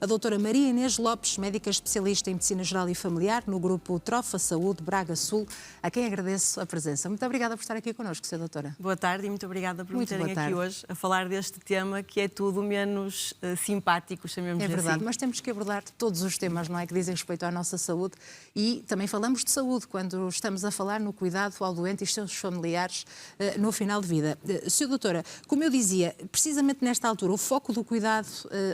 a doutora Maria Inês Lopes, médica especialista em Medicina Geral e Familiar, no grupo Trofa Saúde Braga Sul, a quem agradeço a presença. Muito obrigada por estar aqui connosco, Sra. Doutora. Boa tarde e muito obrigada por me terem aqui hoje a falar deste tema que é tudo menos simpático, chamemos assim. É verdade, mas temos que abordar todos os temas, não é, que dizem respeito à nossa saúde, e também falamos de saúde quando estamos a falar no cuidado ao doente e seus familiares no final de vida. Sra. Doutora, como eu dizia, precisamente nesta altura, o foco do cuidado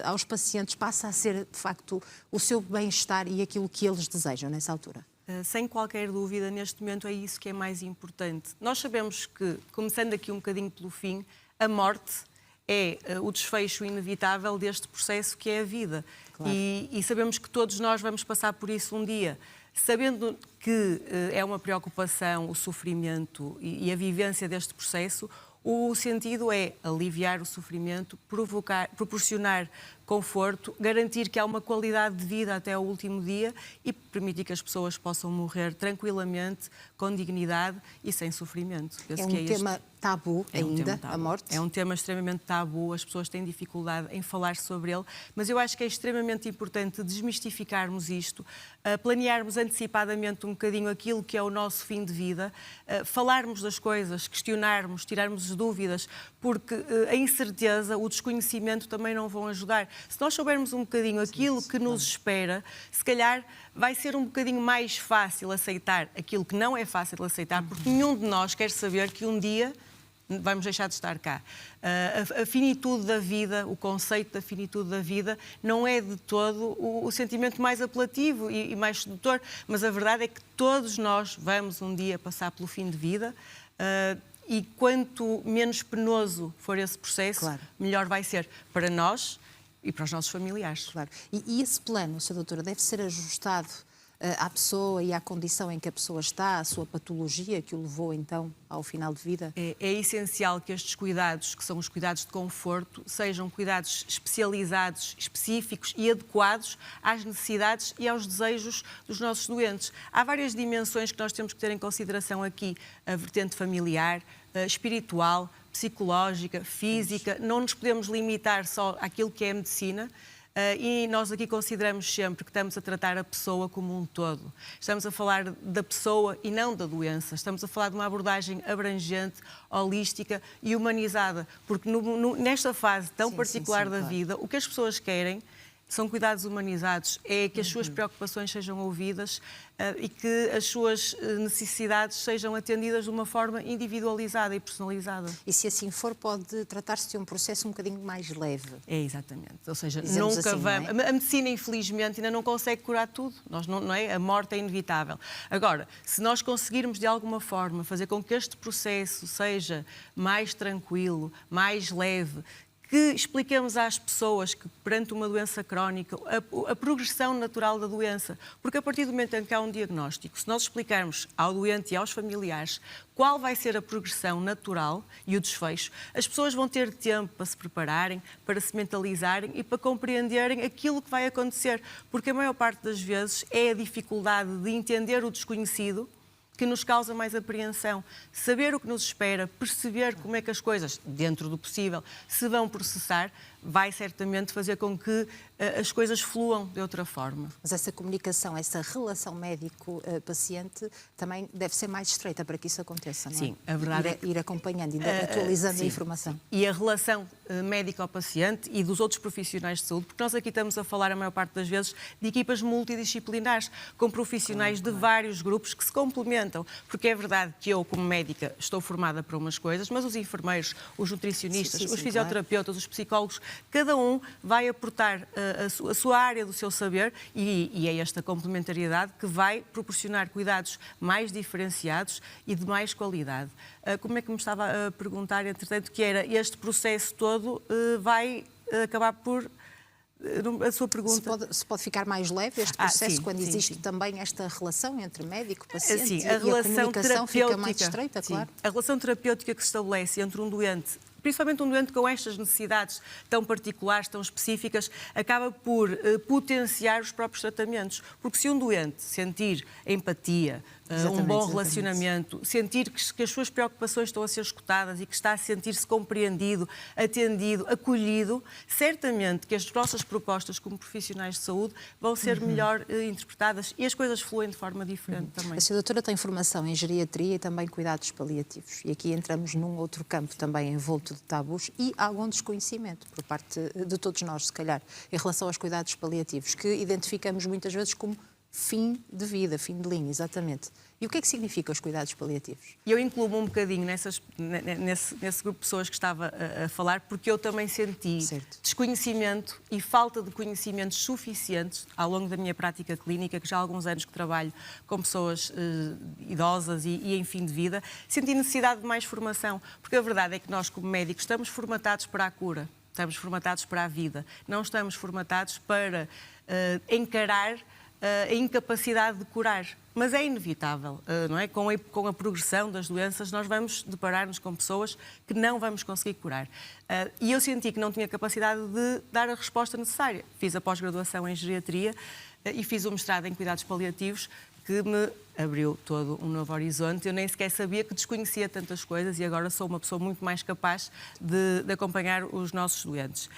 aos pacientes passa a ser, de facto, o seu bem-estar e aquilo que eles desejam nessa altura. Sem qualquer dúvida, neste momento é isso que é mais importante. Nós sabemos que, começando aqui um bocadinho pelo fim, a morte é o desfecho inevitável deste processo que é a vida. Claro. E sabemos que todos nós vamos passar por isso um dia. Sabendo que é uma preocupação o sofrimento e a vivência deste processo, o sentido é aliviar o sofrimento, proporcionar conforto, garantir que há uma qualidade de vida até ao último dia e permitir que as pessoas possam morrer tranquilamente, com dignidade e sem sofrimento. É um tema tabu ainda, a morte? É um tema extremamente tabu, as pessoas têm dificuldade em falar sobre ele, mas eu acho que é extremamente importante desmistificarmos isto, planearmos antecipadamente um bocadinho aquilo que é o nosso fim de vida, falarmos das coisas, questionarmos, tirarmos as dúvidas, porque a incerteza, o desconhecimento também não vão ajudar. Se nós soubermos um bocadinho aquilo que nos espera, se calhar vai ser um bocadinho mais fácil aceitar aquilo que não é fácil aceitar, porque nenhum de nós quer saber que um dia vamos deixar de estar cá. A finitude da vida, o conceito da finitude da vida, não é de todo o sentimento mais apelativo e mais sedutor, mas a verdade é que todos nós vamos um dia passar pelo fim de vida e quanto menos penoso for esse processo, claro, melhor vai ser para nós e para os nossos familiares. Claro. E esse plano, Sra. Doutora, deve ser ajustado à pessoa e à condição em que a pessoa está, à sua patologia que o levou então ao final de vida? É essencial que estes cuidados, que são os cuidados de conforto, sejam cuidados especializados, específicos e adequados às necessidades e aos desejos dos nossos doentes. Há várias dimensões que nós temos que ter em consideração aqui. A vertente familiar, espiritual, psicológica, física. Não nos podemos limitar só àquilo que é a medicina. E nós aqui consideramos sempre que estamos a tratar a pessoa como um todo. Estamos a falar da pessoa e não da doença. Estamos a falar de uma abordagem abrangente, holística e humanizada. Porque nesta fase tão particular da vida, o que as pessoas querem são cuidados humanizados, é que as suas preocupações sejam ouvidas e que as suas necessidades sejam atendidas de uma forma individualizada e personalizada. E se assim for, pode tratar-se de um processo um bocadinho mais leve. É, exatamente. Ou seja, dizemos nunca assim, vamos... não é? A medicina, infelizmente, ainda não consegue curar tudo. Nós não é? A morte é inevitável. Agora, se nós conseguirmos, de alguma forma, fazer com que este processo seja mais tranquilo, mais leve, que expliquemos às pessoas que, perante uma doença crónica, a progressão natural da doença. Porque a partir do momento em que há um diagnóstico, se nós explicarmos ao doente e aos familiares qual vai ser a progressão natural e o desfecho, as pessoas vão ter tempo para se prepararem, para se mentalizarem e para compreenderem aquilo que vai acontecer. Porque a maior parte das vezes é a dificuldade de entender o desconhecido que nos causa mais apreensão. Saber o que nos espera, perceber como é que as coisas, dentro do possível, se vão processar, vai certamente fazer com que as coisas fluam de outra forma. Mas essa comunicação, essa relação médico-paciente também deve ser mais estreita para que isso aconteça, não é? Sim, a verdade é que... Ir acompanhando, ir atualizando a informação. Sim. E a relação médico-paciente e dos outros profissionais de saúde, porque nós aqui estamos a falar, a maior parte das vezes, de equipas multidisciplinares, com profissionais de vários grupos que se complementam, porque é verdade que eu, como médica, estou formada para umas coisas, mas os enfermeiros, os nutricionistas, os fisioterapeutas, os psicólogos, cada um vai aportar a sua área do seu saber e é esta complementariedade que vai proporcionar cuidados mais diferenciados e de mais qualidade. Como é que me estava a perguntar, entretanto, que era este processo todo vai acabar por... A sua pergunta... Se pode ficar mais leve este processo quando existe também esta relação entre médico e paciente? Sim, a comunicação fica mais estreita, claro. A relação terapêutica que se estabelece entre um doente, principalmente um doente com estas necessidades tão particulares, tão específicas, acaba por potenciar os próprios tratamentos. Porque se um doente sentir empatia, Exatamente, um bom exatamente. relacionamento, sentir que as suas preocupações estão a ser escutadas e que está a sentir-se compreendido, atendido, acolhido, certamente que as nossas propostas como profissionais de saúde vão ser melhor interpretadas e as coisas fluem de forma diferente também. A senhora doutora tem formação em geriatria e também cuidados paliativos. E aqui entramos num outro campo também envolto de tabus e algum desconhecimento por parte de todos nós, se calhar, em relação aos cuidados paliativos, que identificamos muitas vezes como fim de vida, fim de linha, exatamente. E o que é que significa os cuidados paliativos? Eu incluo-me um bocadinho nesse grupo de pessoas que estava a falar, porque eu também senti desconhecimento e falta de conhecimentos suficientes ao longo da minha prática clínica, que já há alguns anos que trabalho com pessoas idosas e em fim de vida, senti necessidade de mais formação, porque a verdade é que nós, como médicos, estamos formatados para a cura, estamos formatados para a vida, não estamos formatados para encarar a incapacidade de curar. Mas é inevitável, não é? Com a progressão das doenças, nós vamos deparar-nos com pessoas que não vamos conseguir curar. E eu senti que não tinha capacidade de dar a resposta necessária. Fiz a pós-graduação em geriatria e fiz o mestrado em cuidados paliativos, que me abriu todo um novo horizonte. Eu nem sequer sabia que desconhecia tantas coisas e agora sou uma pessoa muito mais capaz de acompanhar os nossos doentes.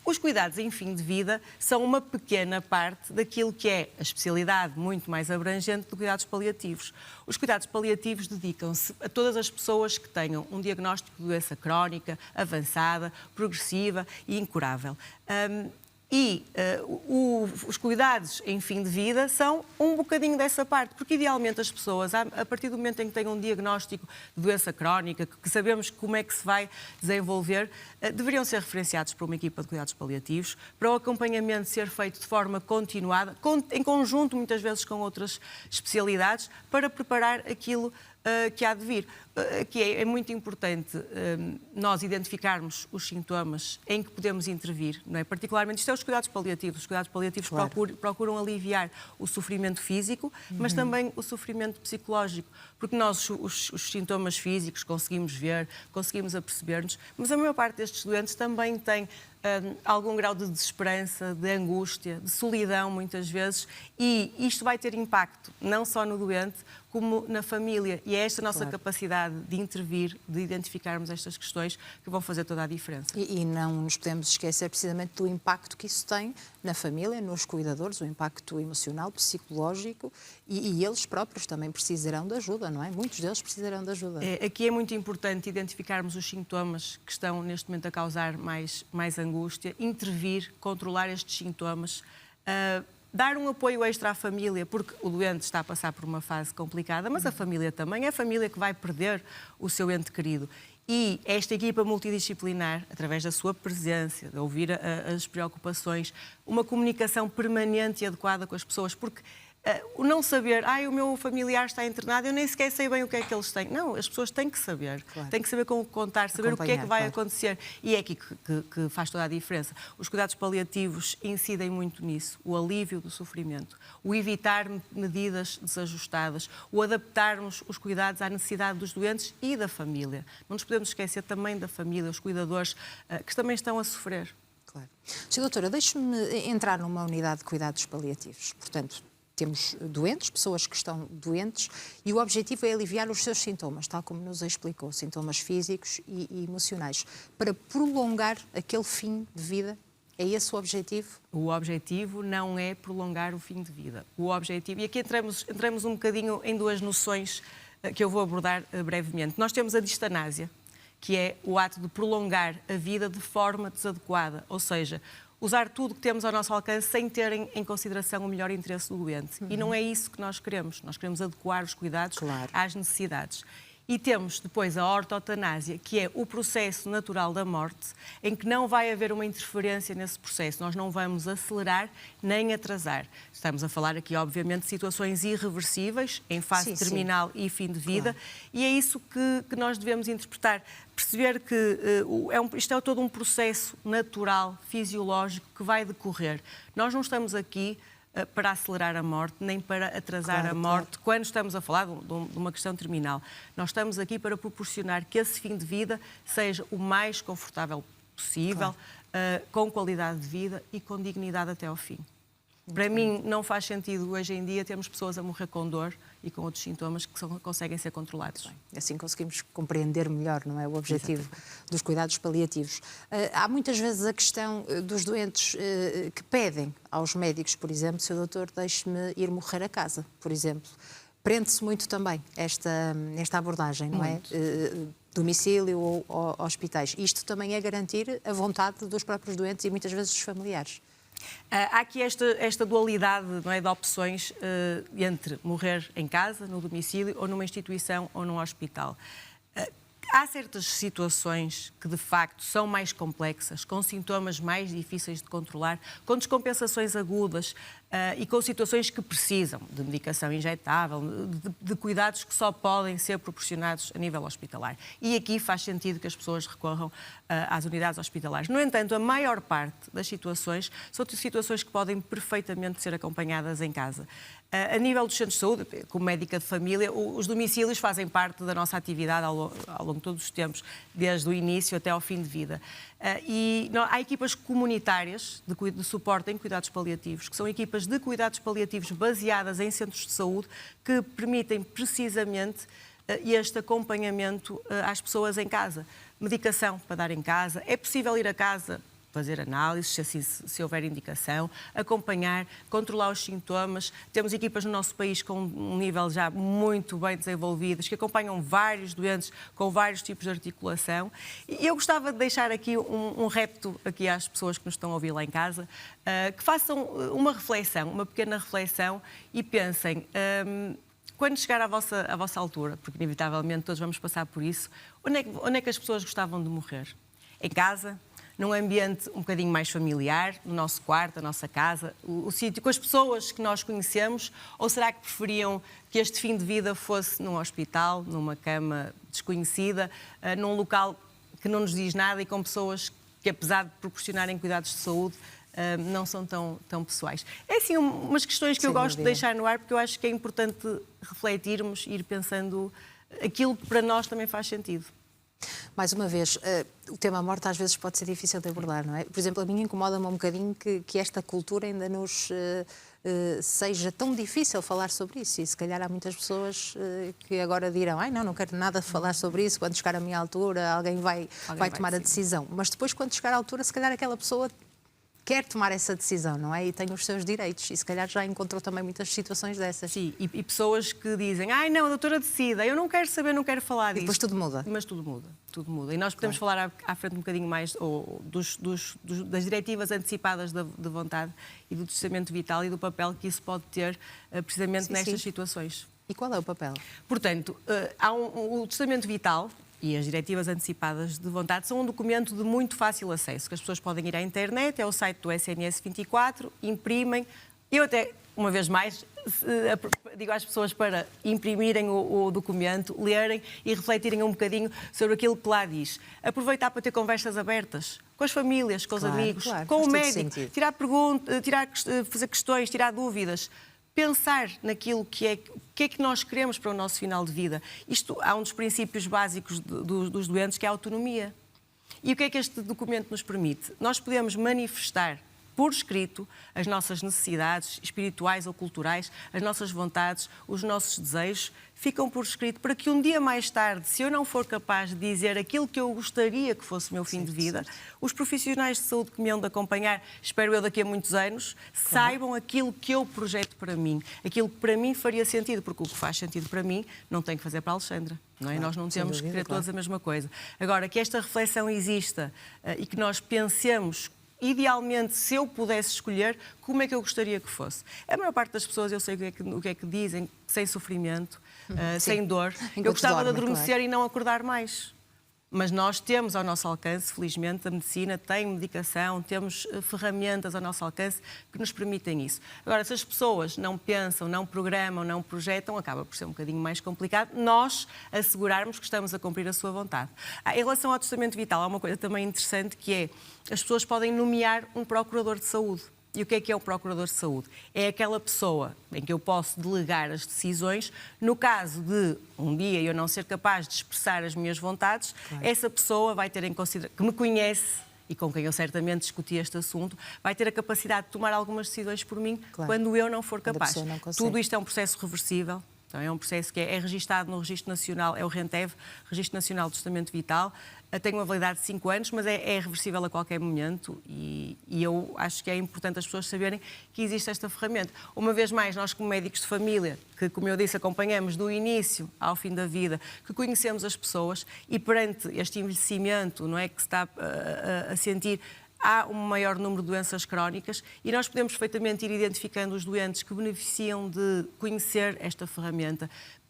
Os cuidados em fim de vida são uma pequena parte daquilo que é a especialidade muito mais abrangente de cuidados paliativos. Os cuidados paliativos dedicam-se a todas as pessoas que tenham um diagnóstico de doença crónica, avançada, progressiva e incurável. Os cuidados em fim de vida são um bocadinho dessa parte, porque idealmente as pessoas, a partir do momento em que têm um diagnóstico de doença crónica, que sabemos como é que se vai desenvolver, deveriam ser referenciados para uma equipa de cuidados paliativos, para o acompanhamento ser feito de forma continuada, em conjunto muitas vezes com outras especialidades, para preparar aquilo que há de vir. Que é muito importante nós identificarmos os sintomas em que podemos intervir, não é? Particularmente, isto é os cuidados paliativos. Os cuidados paliativos procuram aliviar o sofrimento físico, mas também o sofrimento psicológico, porque nós os sintomas físicos conseguimos ver, conseguimos aperceber-nos, mas a maior parte destes doentes também tem algum grau de desesperança, de angústia, de solidão, muitas vezes, e isto vai ter impacto não só no doente, como na família. E é esta nossa capacidade de intervir, de identificarmos estas questões, que vão fazer toda a diferença. E não nos podemos esquecer precisamente do impacto que isso tem na família, nos cuidadores, o impacto emocional, psicológico, e eles próprios também precisarão de ajuda, não é? Muitos deles precisarão de ajuda. Aqui é muito importante identificarmos os sintomas que estão neste momento a causar mais angústia, intervir, controlar estes sintomas, dar um apoio extra à família, porque o doente está a passar por uma fase complicada, mas a família também é a família que vai perder o seu ente querido. E esta equipa multidisciplinar, através da sua presença, de ouvir as preocupações, uma comunicação permanente e adequada com as pessoas, porque o não saber, o meu familiar está internado, eu nem sequer sei bem o que é que eles têm. Não, as pessoas têm que saber. Têm que saber como contar, saber o que é que vai acontecer. E é aqui que faz toda a diferença. Os cuidados paliativos incidem muito nisso. O alívio do sofrimento, o evitar medidas desajustadas, o adaptarmos os cuidados à necessidade dos doentes e da família. Não nos podemos esquecer também da família, os cuidadores que também estão a sofrer. Claro. Sra. Doutora, deixe-me entrar numa unidade de cuidados paliativos. Portanto, temos doentes, pessoas que estão doentes, e o objetivo é aliviar os seus sintomas, tal como nos explicou, sintomas físicos e emocionais, para prolongar aquele fim de vida. É esse o objetivo? O objetivo não é prolongar o fim de vida. O objetivo, e aqui entramos um bocadinho em duas noções que eu vou abordar brevemente. Nós temos a distanásia, que é o ato de prolongar a vida de forma desadequada, ou seja, usar tudo que temos ao nosso alcance sem terem em consideração o melhor interesse do doente. E não é isso que nós queremos. Nós queremos adequar os cuidados às necessidades. E temos depois a ortotanásia, que é o processo natural da morte, em que não vai haver uma interferência nesse processo. Nós não vamos acelerar nem atrasar. Estamos a falar aqui, obviamente, de situações irreversíveis, em fase terminal e fim de vida, e é isso que nós devemos interpretar. Perceber que isto é todo um processo natural, fisiológico, que vai decorrer. Nós não estamos aqui para acelerar a morte, nem para atrasar a morte, quando estamos a falar de uma questão terminal. Nós estamos aqui para proporcionar que esse fim de vida seja o mais confortável possível, com qualidade de vida e com dignidade até ao fim. Para mim, não faz sentido hoje em dia termos pessoas a morrer com dor e com outros sintomas que conseguem ser controlados. Assim conseguimos compreender melhor, não é? O objetivo dos cuidados paliativos. Há muitas vezes a questão dos doentes que pedem aos médicos, por exemplo, se o doutor deixe-me ir morrer a casa, por exemplo. Prende-se muito também esta abordagem, não é? Domicílio ou hospitais. Isto também é garantir a vontade dos próprios doentes e muitas vezes dos familiares. Há aqui esta dualidade, não é, de opções entre morrer em casa, no domicílio, ou numa instituição ou num hospital. Há certas situações que, de facto, são mais complexas, com sintomas mais difíceis de controlar, com descompensações agudas e com situações que precisam de medicação injetável, de cuidados que só podem ser proporcionados a nível hospitalar. E aqui faz sentido que as pessoas recorram às unidades hospitalares. No entanto, a maior parte das situações são situações que podem perfeitamente ser acompanhadas em casa. A nível dos centros de saúde, como médica de família, os domicílios fazem parte da nossa atividade ao longo de todos os tempos, desde o início até ao fim de vida. E há equipas comunitárias de suporte em cuidados paliativos, que são equipas de cuidados paliativos baseadas em centros de saúde, que permitem precisamente este acompanhamento às pessoas em casa. Medicação para dar em casa, é possível ir a casa fazer análises, se houver indicação, acompanhar, controlar os sintomas. Temos equipas no nosso país com um nível já muito bem desenvolvidas, que acompanham vários doentes com vários tipos de articulação. E eu gostava de deixar aqui um repto aqui às pessoas que nos estão a ouvir lá em casa, que façam uma reflexão, uma pequena reflexão e pensem... Quando chegar à vossa altura, porque inevitavelmente todos vamos passar por isso, onde é que as pessoas gostavam de morrer? Em casa? Num ambiente um bocadinho mais familiar, no nosso quarto, a nossa casa, o sítio, com as pessoas que nós conhecemos? Ou será que preferiam que este fim de vida fosse num hospital, numa cama desconhecida, num local que não nos diz nada e com pessoas que, apesar de proporcionarem cuidados de saúde, não são tão pessoais? É assim umas questões que eu gosto de deixar no ar, porque eu acho que é importante refletirmos e ir pensando aquilo que para nós também faz sentido. Mais uma vez, o tema morte às vezes pode ser difícil de abordar, não é? Por exemplo, a mim incomoda-me um bocadinho que esta cultura ainda nos seja tão difícil falar sobre isso. E se calhar há muitas pessoas que agora dirão: ai, não quero nada de falar sobre isso, quando chegar a minha altura alguém vai tomar a decisão. Mas depois, quando chegar à altura, se calhar aquela pessoa quer tomar essa decisão, não é? E tem os seus direitos. E se calhar já encontrou também muitas situações dessas. Sim, e pessoas que dizem: ai não, a doutora decida, eu não quero saber, não quero falar disso. E depois tudo muda. Mas tudo muda. E nós podemos falar à frente um bocadinho mais das diretivas antecipadas de vontade e do testamento vital e do papel que isso pode ter precisamente nestas situações. E qual é o papel? Portanto, há o testamento vital e as diretivas antecipadas de vontade são um documento de muito fácil acesso, que as pessoas podem ir à internet, é o site do SNS 24, imprimem. Eu até, uma vez mais, digo às pessoas para imprimirem o documento, lerem e refletirem um bocadinho sobre aquilo que lá diz. Aproveitar para ter conversas abertas com as famílias, com os amigos, com o médico, tirar perguntas, fazer questões, tirar dúvidas. Pensar naquilo que é que nós queremos para o nosso final de vida. Há um dos princípios básicos dos doentes, que é a autonomia. E o que é que este documento nos permite? Nós podemos manifestar por escrito as nossas necessidades espirituais ou culturais, as nossas vontades, os nossos desejos, ficam por escrito para que um dia mais tarde, se eu não for capaz de dizer aquilo que eu gostaria que fosse o meu fim de vida, os profissionais de saúde que me hão de acompanhar, espero eu daqui a muitos anos, saibam aquilo que eu projeto para mim, aquilo que para mim faria sentido, porque o que faz sentido para mim não tem que fazer para a Alexandra. Não é? Nós não temos que querer todos a mesma coisa. Agora, que esta reflexão exista e que nós pensemos, idealmente, se eu pudesse escolher, como é que eu gostaria que fosse? A maior parte das pessoas, eu sei o que é que dizem, sem sofrimento, sem dor. Eu gostava de adormecer e não acordar mais. Mas nós temos ao nosso alcance, felizmente, a medicina tem medicação, temos ferramentas ao nosso alcance que nos permitem isso. Agora, se as pessoas não pensam, não programam, não projetam, acaba por ser um bocadinho mais complicado nós assegurarmos que estamos a cumprir a sua vontade. Em relação ao testamento vital, há uma coisa também interessante, que é: as pessoas podem nomear um procurador de saúde. E o que é o procurador de saúde? É aquela pessoa em que eu posso delegar as decisões. No caso de um dia eu não ser capaz de expressar as minhas vontades, essa pessoa vai ter em consideração, que me conhece e com quem eu certamente discuti este assunto, vai ter a capacidade de tomar algumas decisões por mim quando eu não for capaz. Tudo isto é um processo reversível. Então, é um processo que é registado no Registro Nacional, é o RENTEV, Registro Nacional do Testamento Vital. Tem uma validade de 5 anos, mas é reversível a qualquer momento e eu acho que é importante as pessoas saberem que existe esta ferramenta. Uma vez mais, nós como médicos de família, que como eu disse, acompanhamos do início ao fim da vida, que conhecemos as pessoas e perante este envelhecimento, não é, que se está a sentir, há um maior número de doenças crónicas e nós podemos perfeitamente ir identificando os doentes que beneficiam de conhecer esta ferramenta,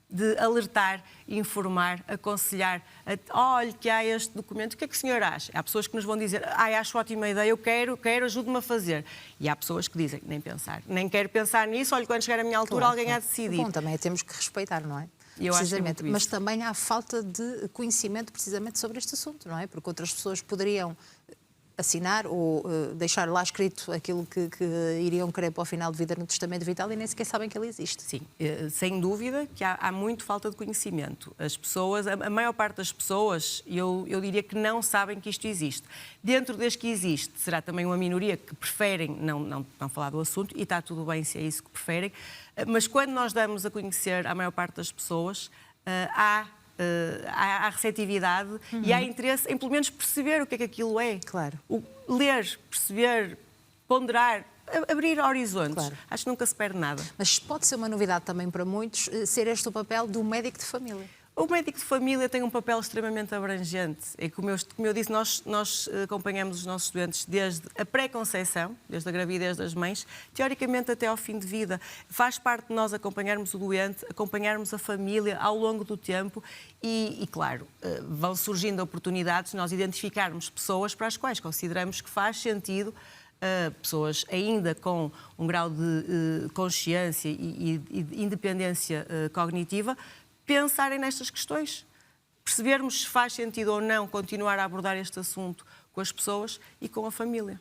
de alertar, informar, aconselhar. Olhe que há este documento, o que é que o senhor acha? Há pessoas que nos vão dizer, acho ótima ideia, eu quero, ajude-me a fazer. E há pessoas que dizem, nem pensar, nem quero pensar nisso, olha, quando chegar a minha altura alguém há de decidir. Bom, também temos que respeitar, não é? Precisamente, mas também há falta de conhecimento precisamente sobre este assunto, não é? Porque outras pessoas poderiam assinar ou deixar lá escrito aquilo que iriam querer para o final de vida no testamento vital e nem sequer sabem que ele existe. Sim, sem dúvida que há muito falta de conhecimento. As pessoas, a maior parte das pessoas, eu diria que não sabem que isto existe. Dentro deste que existe, será também uma minoria que preferem não falar do assunto e está tudo bem se é isso que preferem, mas quando nós damos a conhecer à maior parte das pessoas, há receptividade e há interesse em, pelo menos, perceber o que é que aquilo é. Claro. Ler, perceber, ponderar, abrir horizontes. Claro. Acho que nunca se perde nada. Mas pode ser uma novidade também para muitos ser este o papel do médico de família. O médico de família tem um papel extremamente abrangente. É como eu disse, nós acompanhamos os nossos doentes desde a pré-conceição, desde a gravidez das mães, teoricamente até ao fim de vida. Faz parte de nós acompanharmos o doente, acompanharmos a família ao longo do tempo e claro, vão surgindo oportunidades de nós identificarmos pessoas para as quais consideramos que faz sentido pessoas ainda com um grau de consciência e de independência cognitiva pensarem nestas questões, percebermos se faz sentido ou não continuar a abordar este assunto com as pessoas e com a família.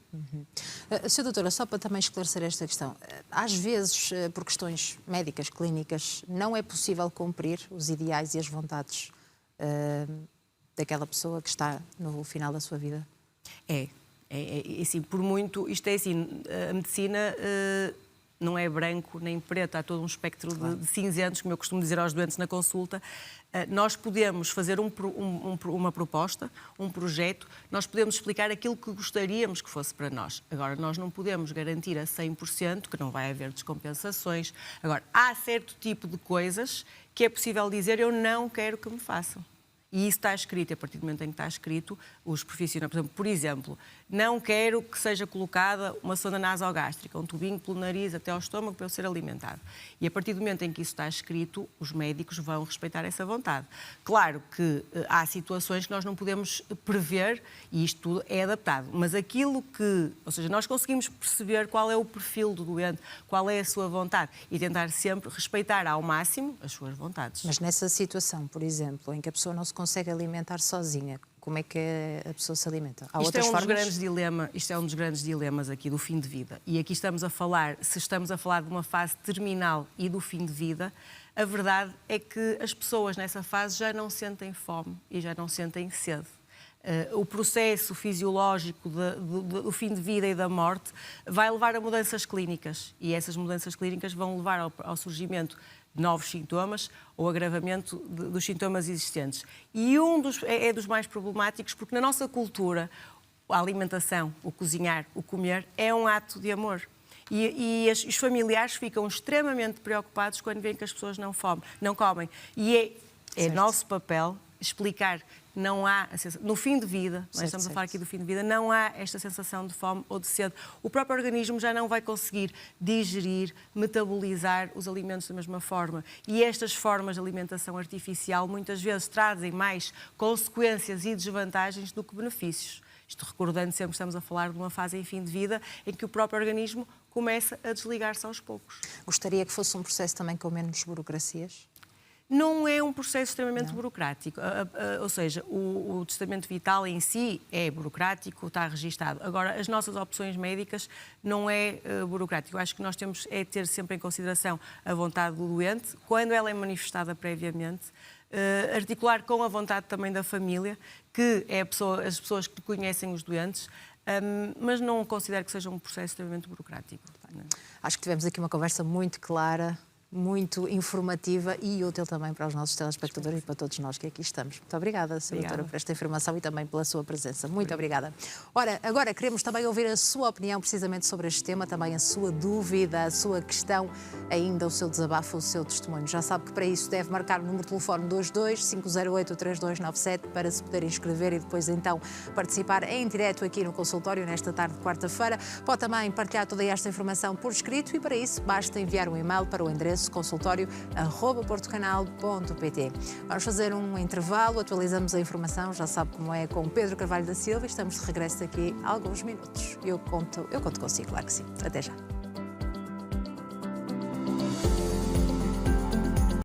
Sra. Doutora, só para também esclarecer esta questão, às vezes, por questões médicas, clínicas, não é possível cumprir os ideais e as vontades daquela pessoa que está no final da sua vida? É assim, por muito, isto é assim, a medicina não é branco nem preto, há todo um espectro de cinzentos, como eu costumo dizer aos doentes na consulta. Nós podemos fazer uma proposta, um projeto, nós podemos explicar aquilo que gostaríamos que fosse para nós. Agora, nós não podemos garantir a 100% que não vai haver descompensações. Agora, há certo tipo de coisas que é possível dizer eu não quero que me façam. E isso está escrito, a partir do momento em que está escrito, os profissionais, por exemplo, não quero que seja colocada uma sonda nasogástrica, um tubinho pelo nariz até ao estômago para eu ser alimentado. E a partir do momento em que isso está escrito, os médicos vão respeitar essa vontade. Claro que há situações que nós não podemos prever e isto tudo é adaptado, mas aquilo que, ou seja, nós conseguimos perceber qual é o perfil do doente, qual é a sua vontade e tentar sempre respeitar ao máximo as suas vontades. Mas nessa situação, por exemplo, em que a pessoa não se consegue alimentar sozinha, como é que a pessoa se alimenta? Há outras formas? Isto é um dos grandes dilemas aqui do fim de vida. E aqui estamos a falar, se estamos a falar de uma fase terminal e do fim de vida, a verdade é que as pessoas nessa fase já não sentem fome e já não sentem sede. O processo fisiológico do fim de vida e da morte vai levar a mudanças clínicas e essas mudanças clínicas vão levar ao surgimento de novos sintomas ou agravamento dos sintomas existentes. E é dos mais problemáticos porque na nossa cultura a alimentação, o cozinhar, o comer é um ato de amor. E os familiares ficam extremamente preocupados quando veem que as pessoas não comem. E é nosso papel explicar que não há, no fim de vida, nós estamos a falar aqui do fim de vida, não há esta sensação de fome ou de sede. O próprio organismo já não vai conseguir digerir, metabolizar os alimentos da mesma forma. E estas formas de alimentação artificial muitas vezes trazem mais consequências e desvantagens do que benefícios. Isto recordando sempre que estamos a falar de uma fase em fim de vida em que o próprio organismo começa a desligar-se aos poucos. Gostaria que fosse um processo também com menos burocracias? Não é um processo extremamente burocrático, ou seja, o testamento vital em si é burocrático, está registado. Agora, as nossas opções médicas não é burocrático. Eu acho que nós temos é ter sempre em consideração a vontade do doente, quando ela é manifestada previamente, articular com a vontade também da família, que é as pessoas que conhecem os doentes, mas não considero que seja um processo extremamente burocrático. Acho que tivemos aqui uma conversa muito clara, muito informativa e útil também para os nossos telespectadores e para todos nós que aqui estamos. Muito obrigada, Sra. Doutora, por esta informação e também pela sua presença. Muito obrigada. Ora, agora queremos também ouvir a sua opinião precisamente sobre este tema, também a sua dúvida, a sua questão, ainda o seu desabafo, o seu testemunho. Já sabe que para isso deve marcar o número de telefone 22-508-3297 para se poder inscrever e depois então participar em direto aqui no consultório nesta tarde de quarta-feira. Pode também partilhar toda esta informação por escrito e para isso basta enviar um e-mail para o endereço consultório@portocanal.pt. Vamos fazer um intervalo, atualizamos a informação, já sabe como é, com Pedro Carvalho da Silva e estamos de regresso daqui a alguns minutos. Eu conto consigo, claro que sim. Até já.